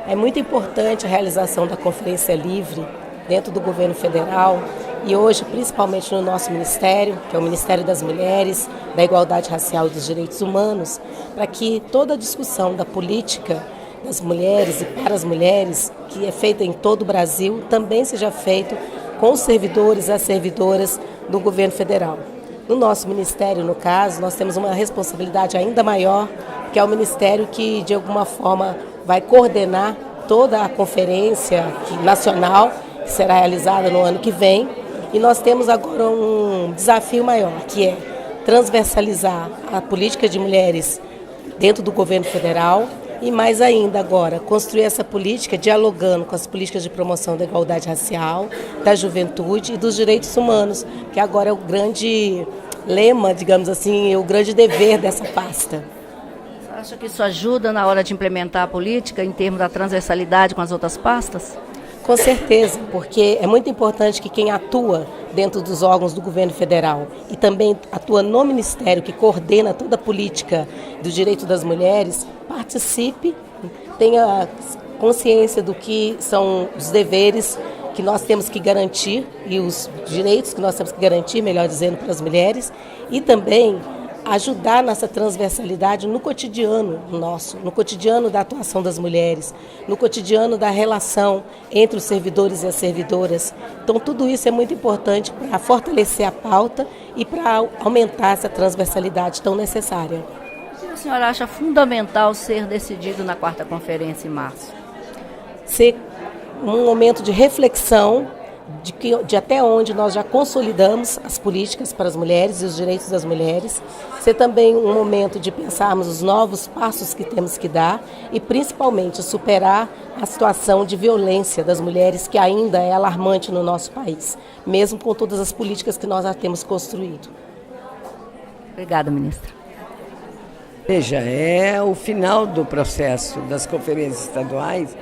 É muito importante a realização da Conferência Livre dentro do governo federal e hoje, principalmente no nosso ministério, que é o Ministério das Mulheres, da Igualdade Racial e dos Direitos Humanos, para que toda a discussão da política das mulheres e para as mulheres, que é feita em todo o Brasil, também seja feito com os servidores e as servidoras do governo federal. No nosso ministério, no caso, nós temos uma responsabilidade ainda maior, que é o ministério que, de alguma forma, vai coordenar toda a conferência nacional, que será realizada no ano que vem. E nós temos agora um desafio maior, que é transversalizar a política de mulheres dentro do governo federal e, mais ainda agora, construir essa política dialogando com as políticas de promoção da igualdade racial, da juventude e dos direitos humanos, que agora é o grande lema, digamos assim, o grande dever dessa pasta. Você acha que isso ajuda na hora de implementar a política em termos da transversalidade com as outras pastas? Com certeza, porque é muito importante que quem atua dentro dos órgãos do governo federal e também atua no ministério que coordena toda a política do direito das mulheres, participe, tenha consciência do que são os deveres que nós temos que garantir e os direitos que nós temos que garantir, melhor dizendo, para as mulheres, e também ajudar nessa transversalidade no cotidiano nosso, no cotidiano da atuação das mulheres, no cotidiano da relação entre os servidores e as servidoras. Então, tudo isso é muito importante para fortalecer a pauta e para aumentar essa transversalidade tão necessária. O que a senhora acha fundamental ser decidido na 4ª Conferência em março? Ser um momento de reflexão de até onde nós já consolidamos as políticas para as mulheres e os direitos das mulheres, ser também um momento de pensarmos os novos passos que temos que dar e principalmente superar a situação de violência das mulheres que ainda é alarmante no nosso país, mesmo com todas as políticas que nós já temos construído. Obrigada, ministra. Veja, é o final do processo das conferências estaduais,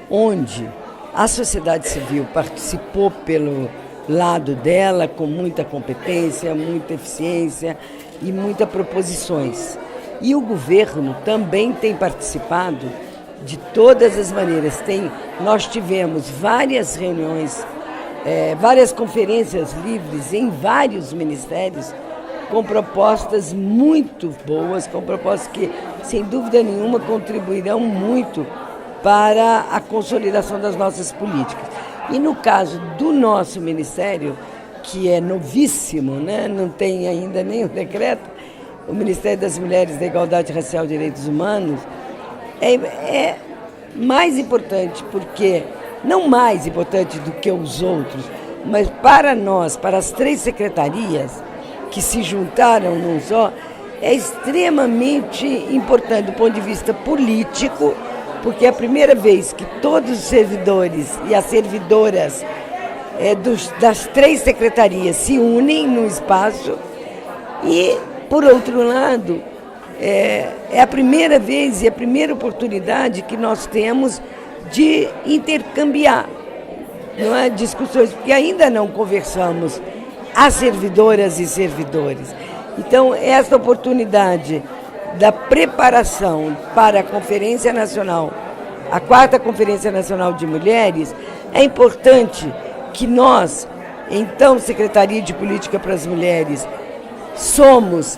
onde a sociedade civil participou pelo lado dela com muita competência, muita eficiência e muitas proposições. E o governo também tem participado de todas as maneiras. Nós tivemos várias reuniões, várias conferências livres em vários ministérios com propostas muito boas, com propostas que, sem dúvida nenhuma, contribuirão muito para a consolidação das nossas políticas. E no caso do nosso ministério, que é novíssimo, né? Não tem ainda nem o decreto, o Ministério das Mulheres, da Igualdade Racial e Direitos Humanos, é mais importante, porque, não mais importante do que os outros, mas para nós, para as 3 secretarias que se juntaram num só, é extremamente importante do ponto de vista político, porque é a primeira vez que todos os servidores e as servidoras das 3 secretarias se unem no espaço e, por outro lado, é a primeira vez e a primeira oportunidade que nós temos de intercambiar, não é, discussões, porque ainda não conversamos as servidoras e servidores. Então, essa oportunidade da preparação para a Conferência Nacional, a 4ª Conferência Nacional de Mulheres, é importante que nós, então, Secretaria de Política para as Mulheres, somos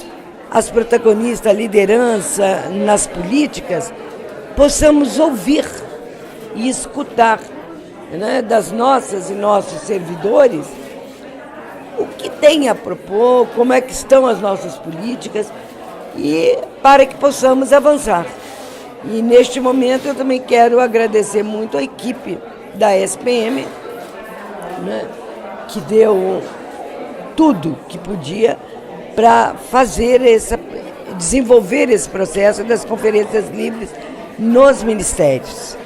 as protagonistas, a liderança nas políticas, possamos ouvir e escutar, né, das nossas e nossos servidores o que tem a propor, como é que estão as nossas políticas, e para que possamos avançar. E neste momento eu também quero agradecer muito a equipe da SPM, né, que deu tudo que podia para desenvolver esse processo das conferências livres nos ministérios.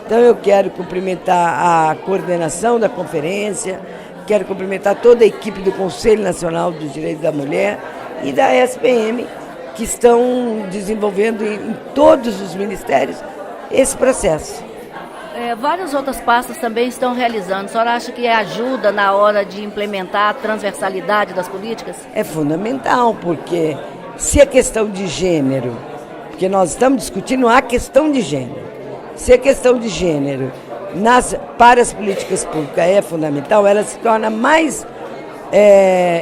Então eu quero cumprimentar a coordenação da conferência, quero cumprimentar toda a equipe do Conselho Nacional dos Direitos da Mulher e da SPM, que estão desenvolvendo em todos os ministérios esse processo. Várias outras pastas também estão realizando. A senhora acha que ajuda na hora de implementar a transversalidade das políticas? É fundamental, porque se a questão de gênero, porque nós estamos discutindo a questão de gênero, Se a questão de gênero para as políticas públicas é fundamental, ela se torna mais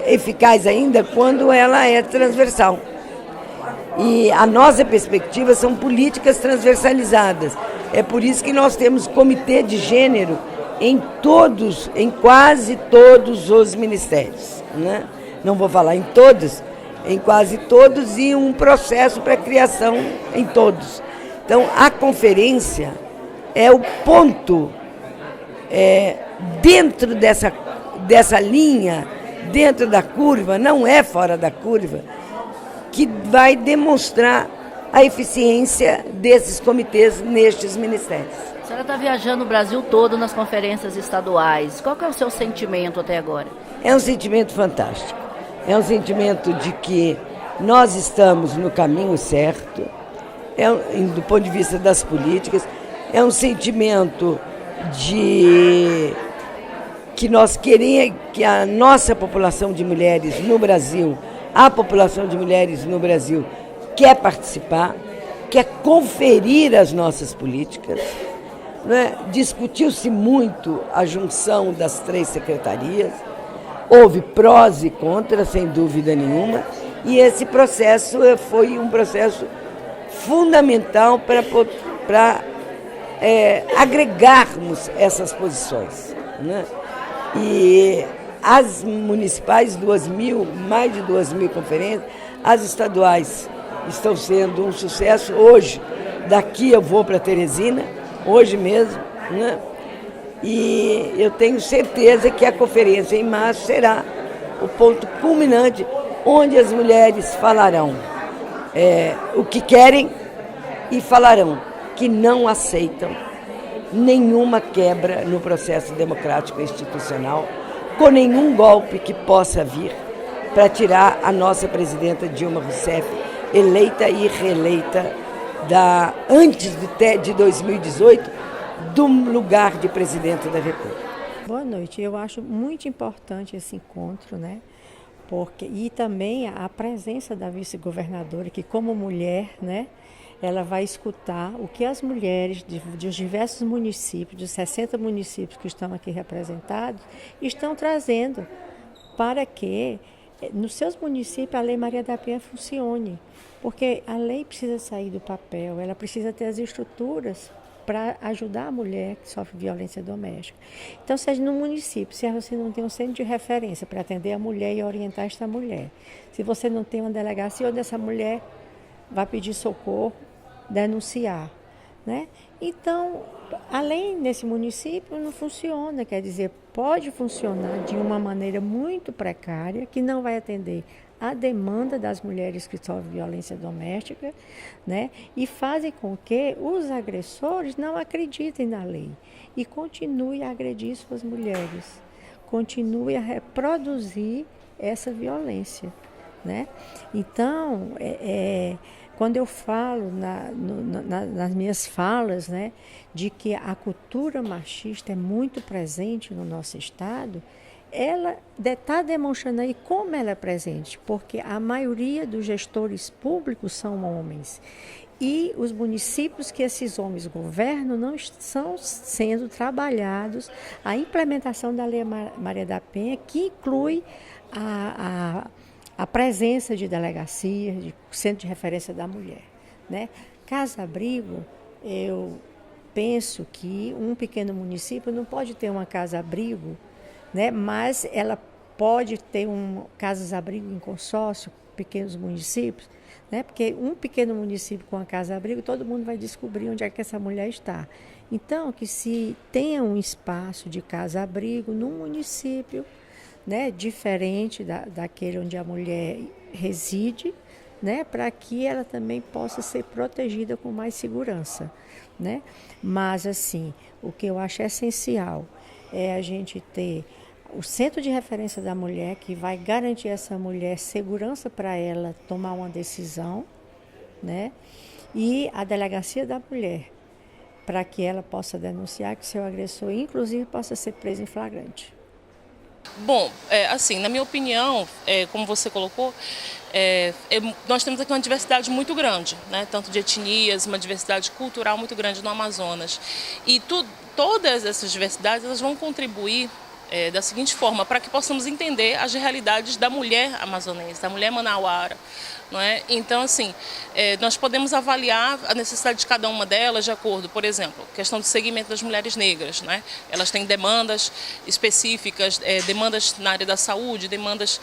eficaz ainda quando ela é transversal. E a nossa perspectiva são políticas transversalizadas. É por isso que nós temos comitê de gênero em quase todos os ministérios, né? Não vou falar em todos, em quase todos, e um processo para criação em todos. Então, a conferência é o ponto dentro dessa linha, dentro da curva, não é fora da curva, que vai demonstrar a eficiência desses comitês nestes ministérios. A senhora está viajando o Brasil todo nas conferências estaduais. Qual que é o seu sentimento até agora? É um sentimento fantástico. É um sentimento de que nós estamos no caminho certo, do ponto de vista das políticas. É um sentimento de que nós queremos que a nossa população de mulheres no Brasil, a população de mulheres no Brasil quer participar, quer conferir as nossas políticas. Né? Discutiu-se muito a junção das 3 secretarias, houve prós e contras, sem dúvida nenhuma, e esse processo foi um processo fundamental para agregarmos essas posições. Né? E as municipais, mais de 2.000 conferências, as estaduais estão sendo um sucesso. Hoje, daqui eu vou para Teresina, hoje mesmo, né? E eu tenho certeza que a conferência em março será o ponto culminante, onde as mulheres falarão o que querem e falarão que não aceitam nenhuma quebra no processo democrático e institucional, com nenhum golpe que possa vir para tirar a nossa presidenta Dilma Rousseff, eleita e reeleita antes de 2018, do lugar de presidente da República. Boa noite. Eu acho muito importante esse encontro, né? E também a presença da vice-governadora, que como mulher, né, ela vai escutar o que as mulheres dos diversos municípios, dos 60 municípios que estão aqui representados, estão trazendo para que nos seus municípios a Lei Maria da Penha funcione. Porque a lei precisa sair do papel, ela precisa ter as estruturas para ajudar a mulher que sofre violência doméstica. Então, seja no município, se você não tem um centro de referência para atender a mulher e orientar esta mulher, se você não tem uma delegacia onde essa mulher vai pedir socorro, denunciar, né? Então, além nesse município não funciona, quer dizer, pode funcionar de uma maneira muito precária, que não vai atender a demanda das mulheres que sofrem violência doméstica, né? E fazem com que os agressores não acreditem na lei e continuem a agredir suas mulheres, continuem a reproduzir essa violência, né? Então, quando eu falo nas minhas falas, né, de que a cultura machista é muito presente no nosso estado, ela está demonstrando aí como ela é presente, porque a maioria dos gestores públicos são homens. E os municípios que esses homens governam não estão sendo trabalhados a implementação da Lei Maria da Penha, que inclui a presença de delegacias, de centro de referência da mulher, né? Casa-abrigo, eu penso que um pequeno município não pode ter uma casa-abrigo, né? Mas ela pode ter casas-abrigo em consórcio, pequenos municípios, né? Porque um pequeno município com a casa-abrigo, todo mundo vai descobrir onde é que essa mulher está. Então, que se tenha um espaço de casa-abrigo num município, né, diferente daquele onde a mulher reside, né, para que ela também possa ser protegida com mais segurança, né? Mas, assim, o que eu acho essencial é a gente ter o centro de referência da mulher, que vai garantir a essa mulher segurança para ela tomar uma decisão, né? E a delegacia da mulher, para que ela possa denunciar que seu agressor, inclusive, possa ser preso em flagrante. Bom, assim, na minha opinião, como você colocou, nós temos aqui uma diversidade muito grande, né? Tanto de etnias, uma diversidade cultural muito grande no Amazonas. E todas essas diversidades elas vão contribuir da seguinte forma, para que possamos entender as realidades da mulher amazonense, da mulher manauara. Não é? Então, assim, nós podemos avaliar a necessidade de cada uma delas de acordo, por exemplo, questão do segmento das mulheres negras. Né? Elas têm demandas específicas, demandas na área da saúde, demandas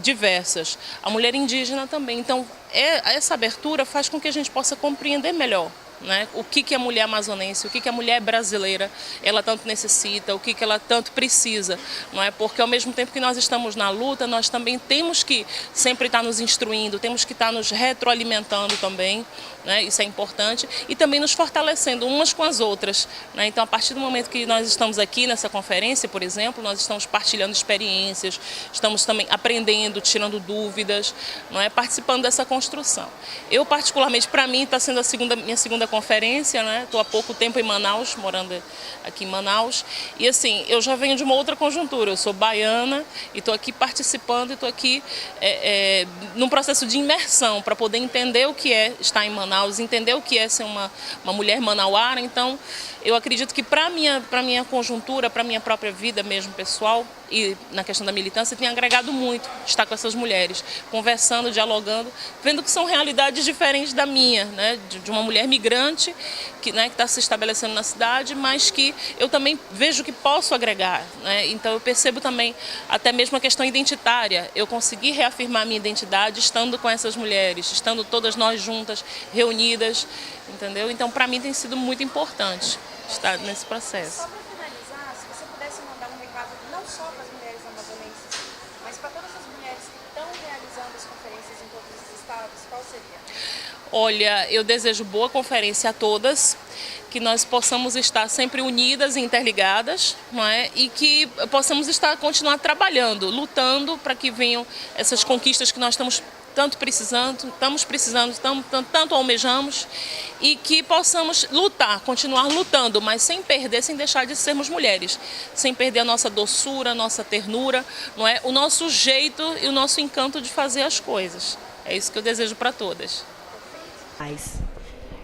diversas. A mulher indígena também. Então, essa abertura faz com que a gente possa compreender melhor, né? O que a mulher amazonense, o que a mulher brasileira ela tanto necessita, o que ela tanto precisa, não é? Porque ao mesmo tempo que nós estamos na luta, nós também temos que sempre estar nos instruindo, temos que estar nos retroalimentando também, né? Isso é importante, e também nos fortalecendo umas com as outras, né? Então, a partir do momento que nós estamos aqui nessa conferência, por exemplo, nós estamos partilhando experiências, estamos também aprendendo, tirando dúvidas, não é? Participando dessa construção. Eu, particularmente, para mim, está sendo minha segunda conferência, né? Estou há pouco tempo em Manaus, morando aqui em Manaus, e assim, eu já venho de uma outra conjuntura, eu sou baiana e estou aqui participando e estou aqui num processo de imersão para poder entender o que é estar em Manaus, entender o que é ser uma mulher manauara. Então, eu acredito que para minha conjuntura, para minha própria vida mesmo pessoal e na questão da militância, tem agregado muito estar com essas mulheres, conversando, dialogando, vendo que são realidades diferentes da minha, né? De uma mulher migrante que está se estabelecendo na cidade, mas que eu também vejo que posso agregar, né? Então eu percebo também até mesmo a questão identitária. Eu consegui reafirmar minha identidade estando com essas mulheres, estando todas nós juntas, reunidas, entendeu? Então para mim tem sido muito importante estar nesse processo. Só para finalizar, se você pudesse mandar um recado não só para as mulheres amazonenses, mas para todas as mulheres que estão realizando as conferências em todos os estados, qual seria? Olha, eu desejo boa conferência a todas, que nós possamos estar sempre unidas e interligadas, não é? E que possamos continuar trabalhando, lutando para que venham essas conquistas que nós estamos precisando, tanto almejamos, e que possamos lutar, continuar lutando, mas sem deixar de sermos mulheres, sem perder a nossa doçura, a nossa ternura, não é? O nosso jeito e o nosso encanto de fazer as coisas. É isso que eu desejo para todas.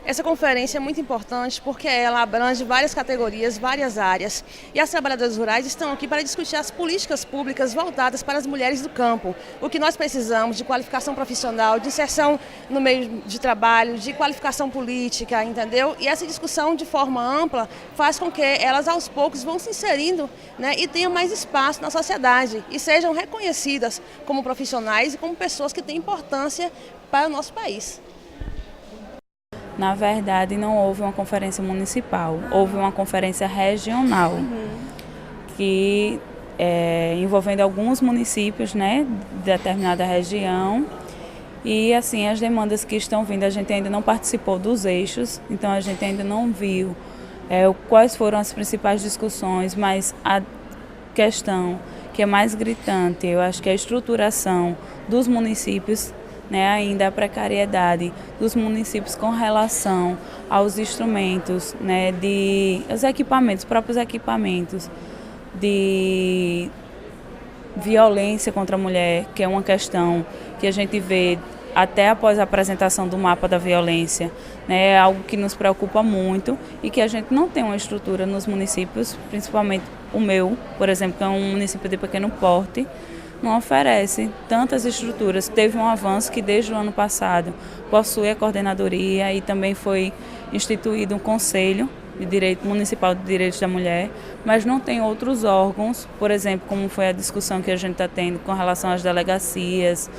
Essa conferência é muito importante porque ela abrange várias categorias, várias áreas. E as trabalhadoras rurais estão aqui para discutir as políticas públicas voltadas para as mulheres do campo. O que nós precisamos de qualificação profissional, de inserção no meio de trabalho, de qualificação política, entendeu? E essa discussão de forma ampla faz com que elas aos poucos vão se inserindo, né, e tenham mais espaço na sociedade e sejam reconhecidas como profissionais e como pessoas que têm importância para o nosso país. Na verdade, não houve uma conferência municipal, houve uma conferência regional, que envolvendo alguns municípios, né, de determinada região. E assim, as demandas que estão vindo, a gente ainda não participou dos eixos, então a gente ainda não viu quais foram as principais discussões, mas a questão que é mais gritante, eu acho que é a estruturação dos municípios, né, ainda a precariedade dos municípios com relação aos instrumentos, né, os próprios equipamentos de violência contra a mulher, que é uma questão que a gente vê até após a apresentação do mapa da violência, né, é algo que nos preocupa muito e que a gente não tem uma estrutura nos municípios, principalmente o meu, por exemplo, que é um município de pequeno porte, não oferece tantas estruturas. Teve um avanço que desde o ano passado possui a coordenadoria e também foi instituído um Conselho de Direito Municipal de Direitos da Mulher, mas não tem outros órgãos, por exemplo, como foi a discussão que a gente está tendo com relação às delegacias,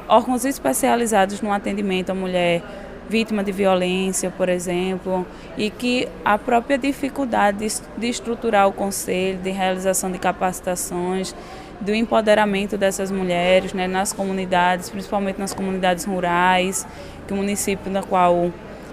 órgãos especializados no atendimento à mulher vítima de violência, por exemplo, e que a própria dificuldade de estruturar o conselho, de realização de capacitações, do empoderamento dessas mulheres, né, nas comunidades, principalmente nas comunidades rurais, que o município na qual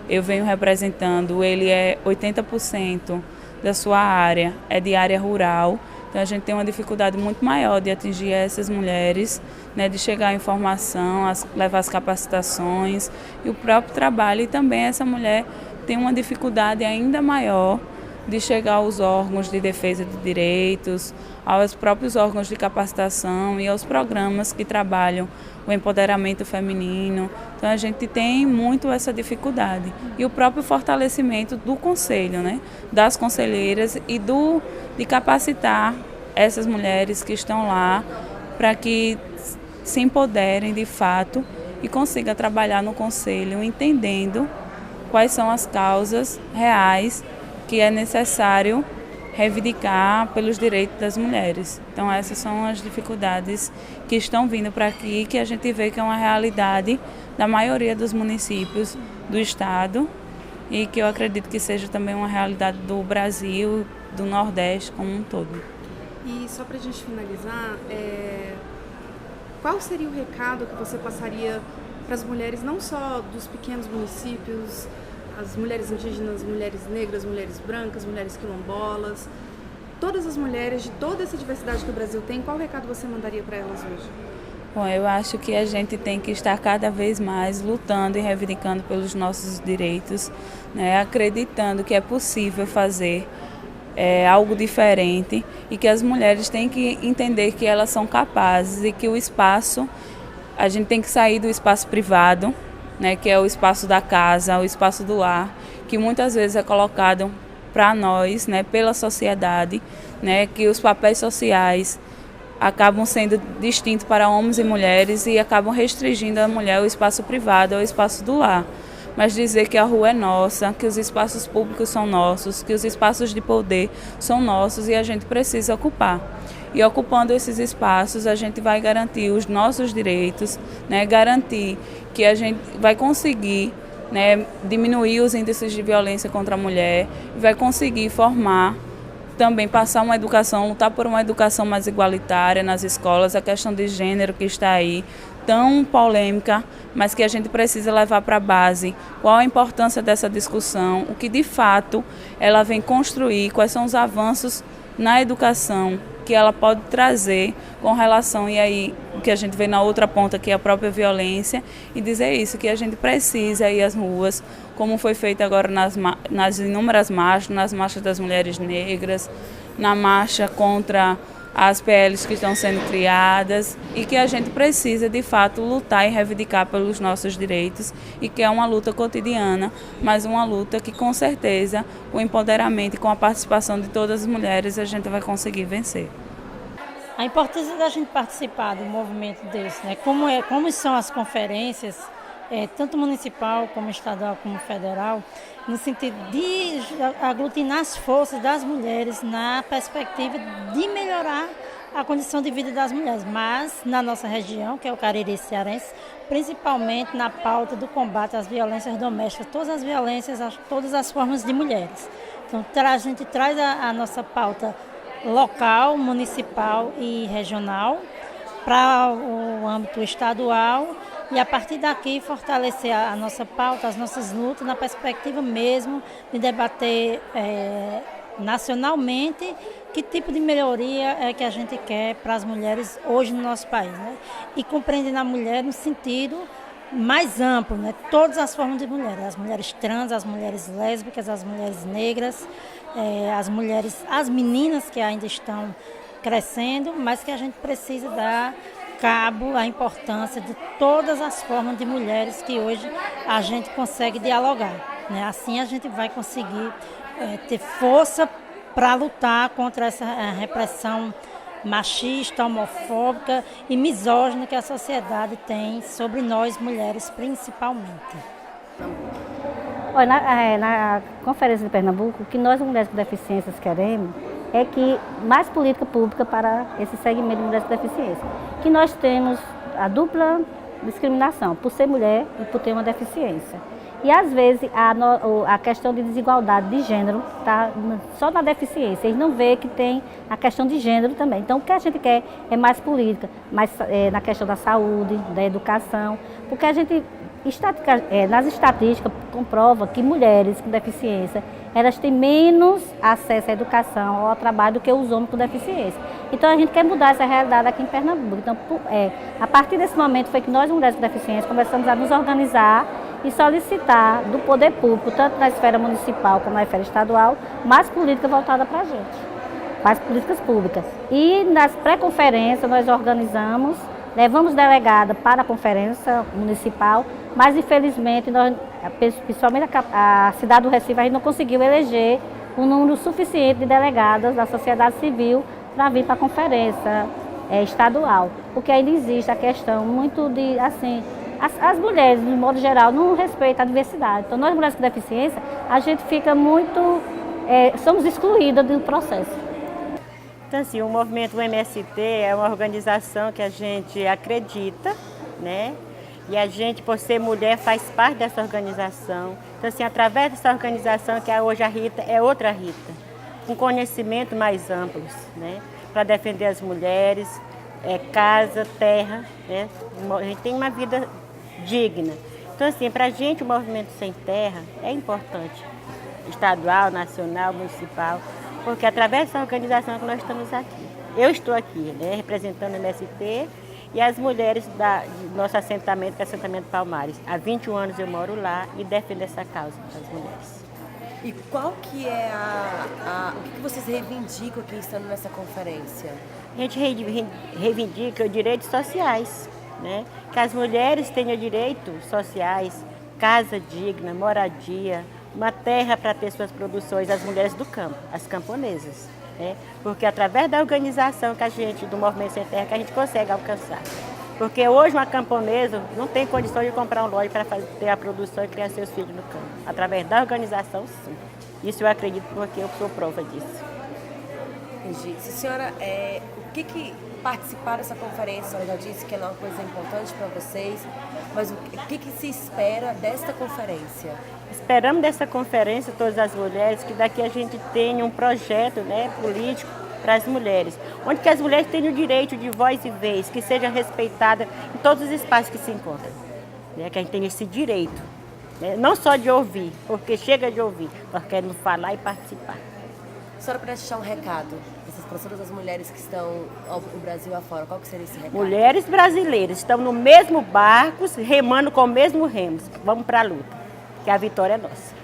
eu venho representando, ele é 80% da sua área, é de área rural, então a gente tem uma dificuldade muito maior de atingir essas mulheres, né, de chegar à informação, levar as capacitações e o próprio trabalho, e também essa mulher tem uma dificuldade ainda maior de chegar aos órgãos de defesa de direitos, aos próprios órgãos de capacitação e aos programas que trabalham o empoderamento feminino. Então a gente tem muito essa dificuldade. E o próprio fortalecimento do conselho, né, das conselheiras e de capacitar essas mulheres que estão lá para que se empoderem de fato e consigam trabalhar no conselho entendendo quais são as causas reais que é necessário reivindicar pelos direitos das mulheres. Então essas são as dificuldades que estão vindo para aqui, que a gente vê que é uma realidade da maioria dos municípios do estado e que eu acredito que seja também uma realidade do Brasil, do Nordeste como um todo. E só para a gente finalizar, qual seria o recado que você passaria para as mulheres, não só dos pequenos municípios, as mulheres indígenas, mulheres negras, mulheres brancas, mulheres quilombolas, todas as mulheres de toda essa diversidade que o Brasil tem, qual recado você mandaria para elas hoje? Bom, eu acho que a gente tem que estar cada vez mais lutando e reivindicando pelos nossos direitos, né, acreditando que é possível fazer algo diferente e que as mulheres têm que entender que elas são capazes e que o espaço, a gente tem que sair do espaço privado, né, que é o espaço da casa, o espaço do lar, que muitas vezes é colocado para nós, né, pela sociedade, né, que os papéis sociais acabam sendo distintos para homens e mulheres e acabam restringindo a mulher o espaço privado, o espaço do lar. Mas dizer que a rua é nossa, que os espaços públicos são nossos, que os espaços de poder são nossos e a gente precisa ocupar. E ocupando esses espaços, a gente vai garantir os nossos direitos, né, garantir que a gente vai conseguir, né, diminuir os índices de violência contra a mulher, vai conseguir formar, também passar uma educação, lutar por uma educação mais igualitária nas escolas, a questão de gênero que está aí, tão polêmica, mas que a gente precisa levar para a base. Qual a importância dessa discussão, o que de fato ela vem construir, quais são os avanços na educação que ela pode trazer com relação, e aí o que a gente vê na outra ponta, que é a própria violência, e dizer isso, que a gente precisa ir às ruas, como foi feito agora nas inúmeras marchas, nas marchas das mulheres negras, na marcha contra as PLs que estão sendo criadas, e que a gente precisa de fato lutar e reivindicar pelos nossos direitos, e que é uma luta cotidiana, mas uma luta que com certeza com o empoderamento e com a participação de todas as mulheres a gente vai conseguir vencer. A importância da gente participar de um movimento desse, né? Como são as conferências, tanto municipal como estadual como federal, no sentido de aglutinar as forças das mulheres na perspectiva de melhorar a condição de vida das mulheres, mas na nossa região, que é o Cariri cearense, principalmente na pauta do combate às violências domésticas, todas as violências, todas as formas de mulheres. Então a gente traz a nossa pauta local, municipal e regional para o âmbito estadual, e a partir daqui fortalecer a nossa pauta, as nossas lutas, na perspectiva mesmo de debater nacionalmente que tipo de melhoria é que a gente quer para as mulheres hoje no nosso país, né? E compreendendo a mulher no sentido mais amplo, né? Todas as formas de mulheres, as mulheres trans, as mulheres lésbicas, as mulheres negras, as meninas que ainda estão crescendo, mas que a gente precisa dar cabo à importância de todas as formas de mulheres que hoje a gente consegue dialogar, né? Assim a gente vai conseguir ter força para lutar contra essa repressão machista, homofóbica e misógina que a sociedade tem sobre nós mulheres principalmente. Olha, na Conferência de Pernambuco, o que nós mulheres com deficiências queremos é que mais política pública para esse segmento de mulheres com deficiência. Que nós temos a dupla discriminação, por ser mulher e por ter uma deficiência. E às vezes a questão de desigualdade de gênero está só na deficiência, eles não veem que tem a questão de gênero também. Então o que a gente quer é mais política, mais na questão da saúde, da educação, porque a gente, nas estatísticas, comprova que mulheres com deficiência, elas têm menos acesso à educação ou ao trabalho do que os homens com deficiência. Então a gente quer mudar essa realidade aqui em Pernambuco. Então, a partir desse momento foi que nós, mulheres com deficiência, começamos a nos organizar e solicitar do poder público, tanto na esfera municipal como na esfera estadual, mais política voltada para a gente, mais políticas públicas. E nas pré-conferências nós organizamos, levamos delegada para a conferência municipal, mas infelizmente, nós, principalmente a cidade do Recife, a gente não conseguiu eleger um número suficiente de delegadas da sociedade civil para vir para a conferência estadual, porque ainda existe a questão muito de, assim, as mulheres, de modo geral, não respeitam a diversidade. Então, nós mulheres com deficiência, a gente fica muito, somos excluídas do processo. Então, assim, o movimento MST é uma organização que a gente acredita, né? E a gente, por ser mulher, faz parte dessa organização. Então, assim, através dessa organização, que hoje a Rita é outra Rita, com conhecimento mais amplos, né? Para defender as mulheres, casa, terra, né? A gente tem uma vida digna. Então, assim, para a gente o movimento Sem Terra é importante, estadual, nacional, municipal, porque através dessa organização que nós estamos aqui. Eu estou aqui, né, representando o MST e as mulheres do nosso assentamento, que é o assentamento Palmares. Há 21 anos eu moro lá e defendo essa causa das mulheres. E qual que é o que vocês reivindicam aqui estando nessa conferência? A gente reivindica os direitos sociais, né? Que as mulheres tenham direitos sociais, casa digna, moradia, uma terra para ter suas produções, as mulheres do campo, as camponesas, né? Porque através da organização que a gente, do Movimento Sem Terra, que a gente consegue alcançar. Porque hoje uma camponesa não tem condições de comprar um lote para ter a produção e criar seus filhos no campo. Através da organização, sim. Isso eu acredito porque eu sou prova disso. Entendi. Senhora, o que participar dessa conferência, a senhora já disse que ela é uma coisa importante para vocês, mas o que se espera desta conferência? Esperamos dessa conferência, todas as mulheres, que daqui a gente tenha um projeto, né, político para as mulheres, onde que as mulheres tenham o direito de voz e vez, que seja respeitada em todos os espaços que se encontram, né, que a gente tenha esse direito, né, não só de ouvir, porque chega de ouvir, nós queremos falar e participar. A senhora pode deixar um recado para todas as mulheres que estão no Brasil afora, qual que seria esse recado? Mulheres brasileiras estão no mesmo barco, remando com o mesmo remo. Vamos para a luta, que a vitória é nossa.